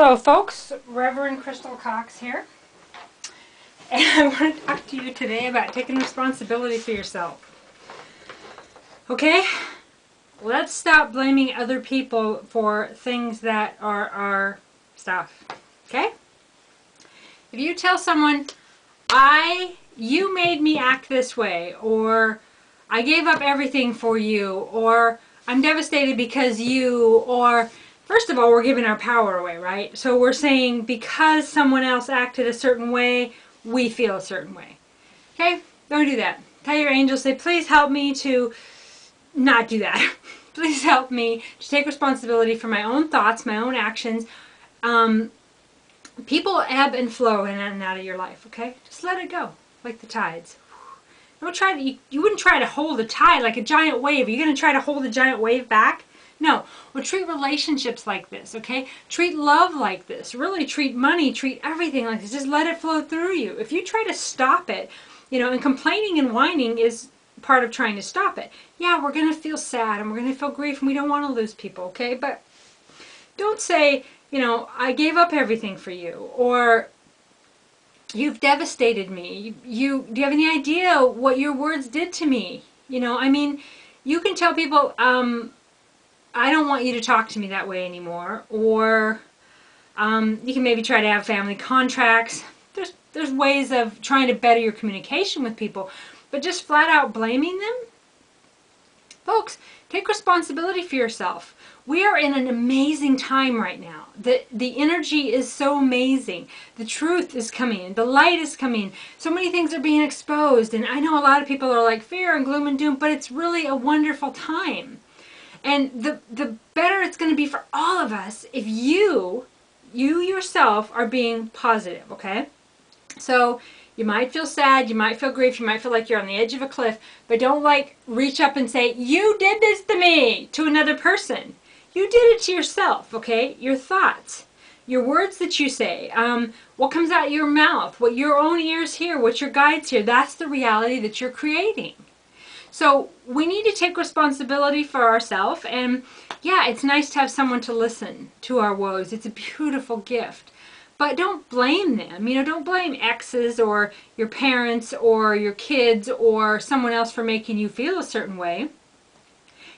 Hello folks, Reverend Crystal Cox here, and I want to talk to you today about taking responsibility for yourself. Okay? Let's stop blaming other people for things that are our stuff. Okay? If you tell someone, you made me act this way, or I gave up everything for you, or I'm devastated because you, or first of all, we're giving our power away, right? So we're saying because someone else acted a certain way, we feel a certain way. Okay? Don't do that. Tell your angels, say, please help me to not do that. Please help me to take responsibility for my own thoughts, my own actions. People ebb and flow in and out of your life, okay? Just let it go, like the tides. Don't try to, you wouldn't try to hold a tide like a giant wave. Are you going to try to hold a giant wave back? No. Well, treat relationships like this, okay? Treat love like this. Really treat money, treat everything like this. Just let it flow through you. If you try to stop it, and complaining and whining is part of trying to stop it. Yeah, we're going to feel sad and we're going to feel grief and we don't want to lose people, okay? But don't say, I gave up everything for you, or you've devastated me. Do you have any idea what your words did to me? You can tell people, I don't want you to talk to me that way anymore, or you can maybe try to have family contracts. There's ways of trying to better your communication with people, but just flat out blaming them? Folks, take responsibility for yourself. We are in an amazing time right now. The energy is so amazing. The truth is coming. The light is coming. So many things are being exposed, and I know a lot of people are like fear and gloom and doom, but it's really a wonderful time. And the better it's going to be for all of us if you yourself are being positive, okay? So you might feel sad, you might feel grief, you might feel like you're on the edge of a cliff, but don't reach up and say, you did this to me, to another person. You did it to yourself, okay? Your thoughts, your words that you say, what comes out of your mouth, what your own ears hear, what your guides hear, that's the reality that you're creating. So we need to take responsibility for ourselves, and yeah, it's nice to have someone to listen to our woes. It's a beautiful gift. But don't blame them. Don't blame exes or your parents or your kids or someone else for making you feel a certain way.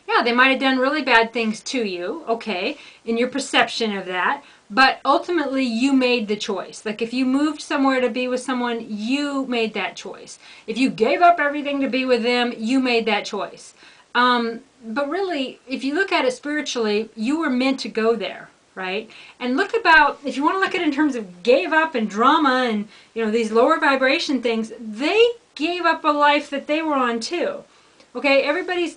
Yeah, they might have done really bad things to you, okay, in your perception of that, but ultimately you made the choice. Like if you moved somewhere to be with someone, you made that choice. If you gave up everything to be with them, you made that choice. But really, if you look at it spiritually, you were meant to go there, right? And if you want to look at it in terms of gave up and drama and, these lower vibration things, they gave up a life that they were on too. Okay, everybody's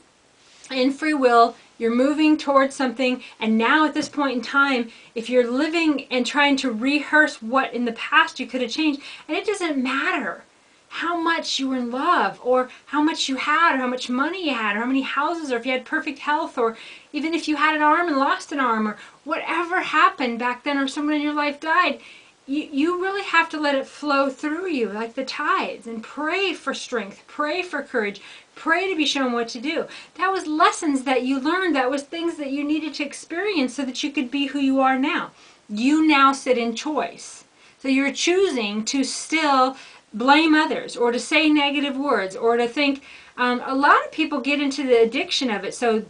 in free will, you're moving towards something, and now at this point in time, if you're living and trying to rehearse what in the past you could have changed, and it doesn't matter how much you were in love, or how much you had, or how much money you had, or how many houses, or if you had perfect health, or even if you had an arm and lost an arm, or whatever happened back then, or someone in your life died, you really have to let it flow through you like the tides, and pray for strength, pray for courage, pray to be shown what to do. That was lessons that you learned. That was things that you needed to experience so that you could be who you are now. You now sit in choice. So you're choosing to still blame others, or to say negative words, or to think. A lot of people get into the addiction of it. So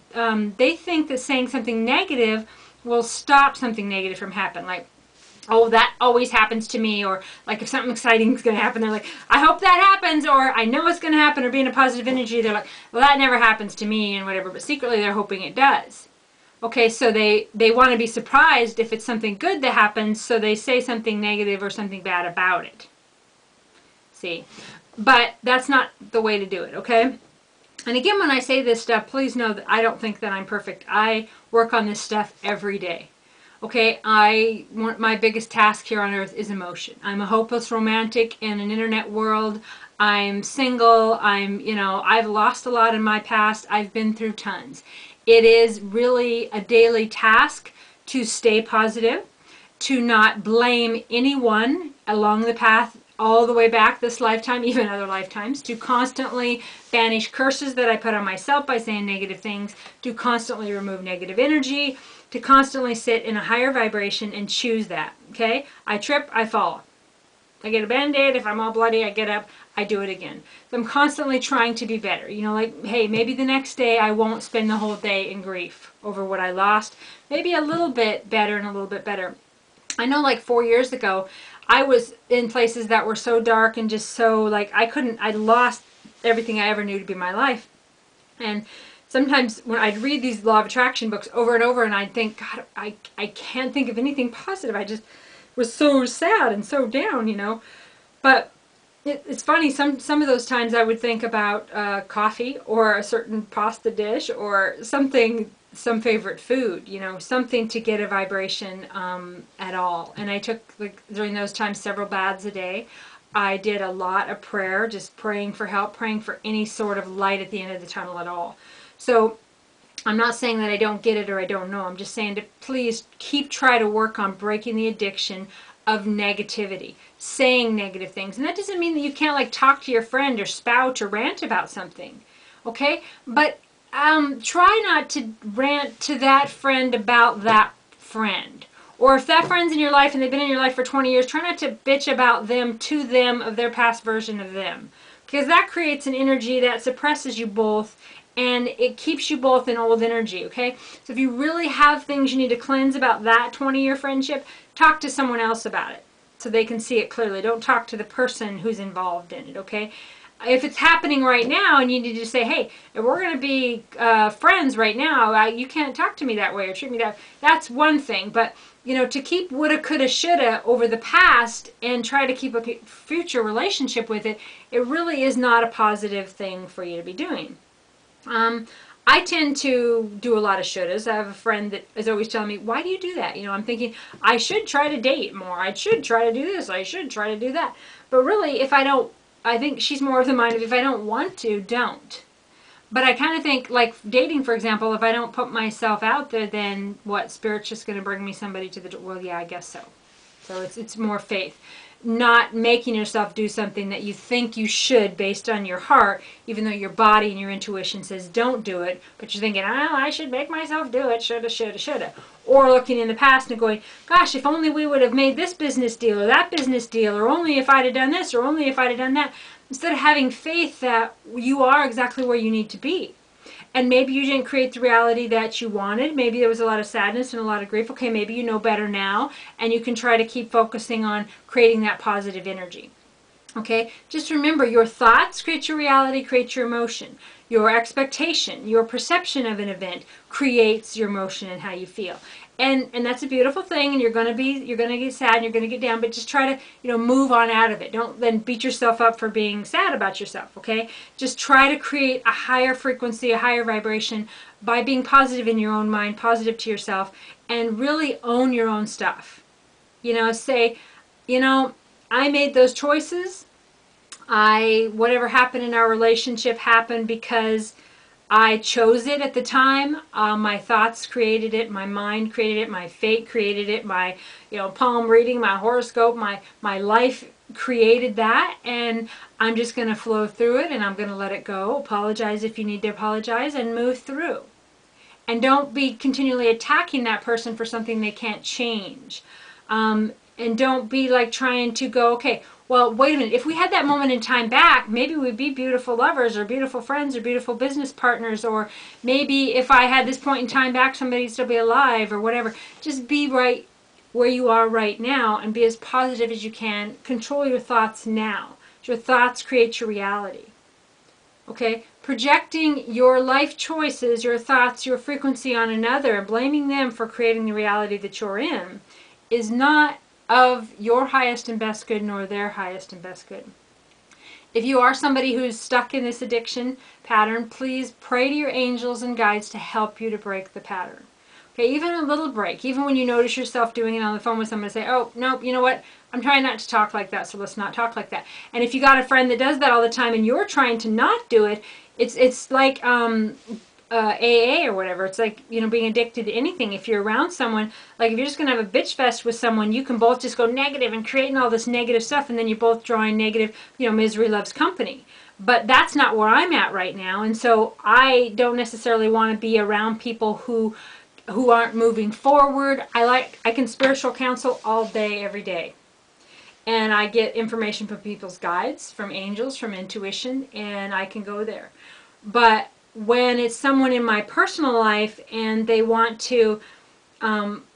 they think that saying something negative will stop something negative from happening. Like, oh, that always happens to me, or like if something exciting is going to happen, they're like, I hope that happens, or I know it's going to happen, or being a positive energy, they're like, well, that never happens to me, and whatever, but secretly they're hoping it does. Okay, so they want to be surprised if it's something good that happens, so they say something negative or something bad about it. See? But that's not the way to do it, okay? And again, when I say this stuff, please know that I don't think that I'm perfect. I work on this stuff every day. Okay, my biggest task here on earth is emotion. I'm a hopeless romantic in an internet world. I'm single. I've lost a lot in my past. I've been through tons. It is really a daily task to stay positive, to not blame anyone along the path all the way back this lifetime, even other lifetimes, to constantly banish curses that I put on myself by saying negative things, to constantly remove negative energy, to constantly sit in a higher vibration and choose that, okay? I trip, I fall. I get a Band-Aid, if I'm all bloody, I get up, I do it again. So I'm constantly trying to be better. You know, like, hey, maybe the next day I won't spend the whole day in grief over what I lost. Maybe a little bit better and a little bit better. I know like 4 years ago, I was in places that were so dark and just so, like, I lost everything I ever knew to be my life. And sometimes when I'd read these Law of Attraction books over and over, and I'd think, God, I can't think of anything positive. I just was so sad and so down, you know. But it's funny, some of those times I would think about coffee or a certain pasta dish or something, some favorite food, you know, something to get a vibration at all. And I took, like, during those times, several baths a day. I did a lot of prayer, just praying for help, praying for any sort of light at the end of the tunnel at all. So I'm not saying that I don't get it or I don't know. I'm just saying to please try to work on breaking the addiction of negativity, saying negative things. And that doesn't mean that you can't, like, talk to your friend or spout or rant about something, okay? But try not to rant to that friend about that friend. Or if that friend's in your life and they've been in your life for 20 years, try not to bitch about them to them of their past version of them. Because that creates an energy that suppresses you both, and it keeps you both in old energy, okay? So if you really have things you need to cleanse about that 20-year friendship, talk to someone else about it so they can see it clearly. Don't talk to the person who's involved in it, okay? If it's happening right now and you need to say, hey, if we're going to be friends right now, you can't talk to me that way or treat me that way, that's one thing. But, you know, to keep woulda, coulda, shoulda over the past and try to keep a future relationship with it, it really is not a positive thing for you to be doing. I tend to do a lot of shouldas. I have a friend that is always telling me, why do you do that? You know, I'm thinking, I should try to date more. I should try to do this. I should try to do that. But really, if I don't, I think she's more of the mind of, if I don't want to, don't. But I kind of think, like dating, for example, if I don't put myself out there, then what, Spirit's just going to bring me somebody to the door? Well, yeah, I guess so. So it's more faith. Not making yourself do something that you think you should based on your heart, even though your body and your intuition says don't do it, but you're thinking, oh, I should make myself do it, shoulda, shoulda, shoulda. Or looking in the past and going, gosh, if only we would have made this business deal or that business deal, or only if I'd have done this, or only if I'd have done that. Instead of having faith that you are exactly where you need to be. And maybe you didn't create the reality that you wanted. Maybe there was a lot of sadness and a lot of grief. Okay, maybe you know better now, and you can try to keep focusing on creating that positive energy. Okay, just remember, your thoughts create your reality, create your emotion. Your expectation, your perception of an event creates your emotion and how you feel. And that's a beautiful thing, and you're going to get sad and you're going to get down, but just try to, you know, move on out of it. Don't then beat yourself up for being sad about yourself, okay? Just try to create a higher frequency, a higher vibration by being positive in your own mind, positive to yourself, and really own your own stuff. You know, say, you know, I made those choices. Whatever happened in our relationship happened because I chose it at the time. My thoughts created it, my mind created it, my fate created it, my, you know, palm reading, my horoscope, my life created that, and I'm just going to flow through it, and I'm going to let it go. Apologize if you need to apologize, and move through. And don't be continually attacking that person for something they can't change. And don't be like trying to go, okay, well, wait a minute, if we had that moment in time back, maybe we'd be beautiful lovers or beautiful friends or beautiful business partners, or maybe if I had this point in time back, somebody'd still be alive or whatever. Just be right where you are right now and be as positive as you can. Control your thoughts now. Your thoughts create your reality. Okay? Projecting your life choices, your thoughts, your frequency on another, and blaming them for creating the reality that you're in is not of your highest and best good, nor their highest and best good. If you are somebody who's stuck in this addiction pattern, please pray to your angels and guides to help you to break the pattern. Okay, even a little break, even when you notice yourself doing it on the phone with someone, say, oh, nope, you know what, I'm trying not to talk like that, so let's not talk like that. And if you got a friend that does that all the time and you're trying to not do it, it's like AA or whatever. It's like, you know, being addicted to anything. If you're around someone, like if you're just going to have a bitch fest with someone, you can both just go negative and creating all this negative stuff, and then you're both drawing negative, you know, misery loves company. But that's not where I'm at right now, and so I don't necessarily want to be around people who who aren't moving forward. I can spiritual counsel all day, every day. And I get information from people's guides, from angels, from intuition, and I can go there. But when it's someone in my personal life and they want to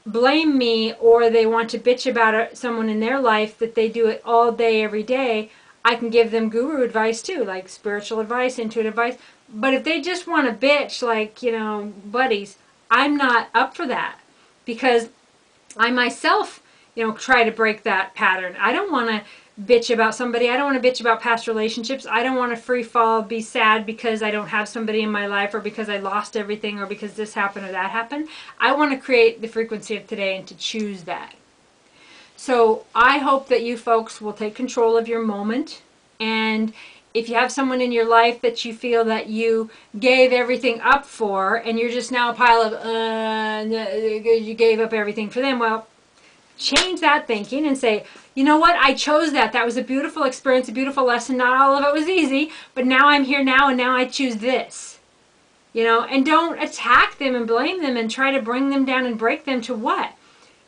blame me, or they want to bitch about someone in their life that they do it all day, every day, I can give them guru advice too, like spiritual advice, intuitive advice. But if they just want to bitch, like, you know, buddies, I'm not up for that, because I myself, you know, try to break that pattern. I don't want to bitch about somebody. I don't want to bitch about past relationships. I don't want to free fall, be sad because I don't have somebody in my life, or because I lost everything, or because this happened or that happened. I want to create the frequency of today and to choose that. So I hope that you folks will take control of your moment. And if you have someone in your life that you feel that you gave everything up for, and you're just now a pile of, you gave up everything for them, well, change that thinking and say, you know what, I chose that. That was a beautiful experience, a beautiful lesson. Not all of it was easy, but now I'm here now, and now I choose this. You know, and don't attack them and blame them and try to bring them down and break them to what?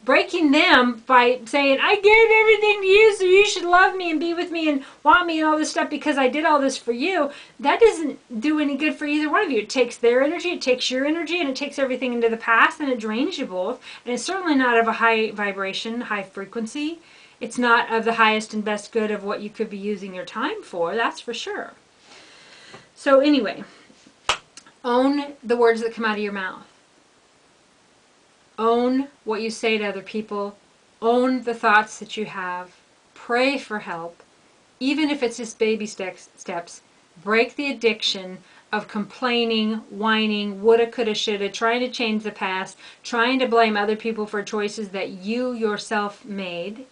Breaking them by saying, I gave everything to you, so you should love me and be with me and want me and all this stuff because I did all this for you. That doesn't do any good for either one of you. It takes their energy, it takes your energy, and it takes everything into the past, and it drains you both. And it's certainly not of a high vibration, high frequency. It's not of the highest and best good of what you could be using your time for, that's for sure. So anyway, own the words that come out of your mouth. Own what you say to other people. Own the thoughts that you have. Pray for help. Even if it's just baby steps. Break the addiction of complaining, whining, woulda, coulda, shoulda, trying to change the past, trying to blame other people for choices that you yourself made,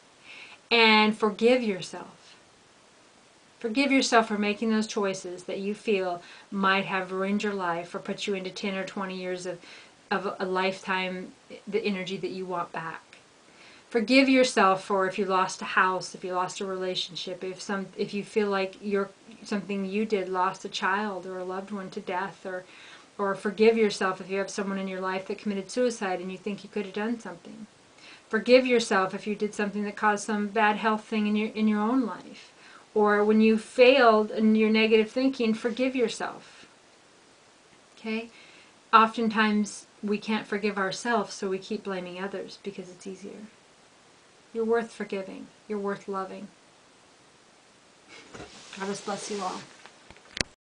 and forgive yourself. Forgive yourself for making those choices that you feel might have ruined your life or put you into 10 or 20 years of a lifetime, the energy that you want back. Forgive yourself for if you lost a house, if you lost a relationship, if you feel like something you did lost a child or a loved one to death, or forgive yourself if you have someone in your life that committed suicide and you think you could have done something. Forgive yourself if you did something that caused some bad health thing in your own life, or when you failed in your negative thinking. Forgive yourself. Okay? Oftentimes we can't forgive ourselves, so we keep blaming others because it's easier. You're worth forgiving. You're worth loving. God bless you all.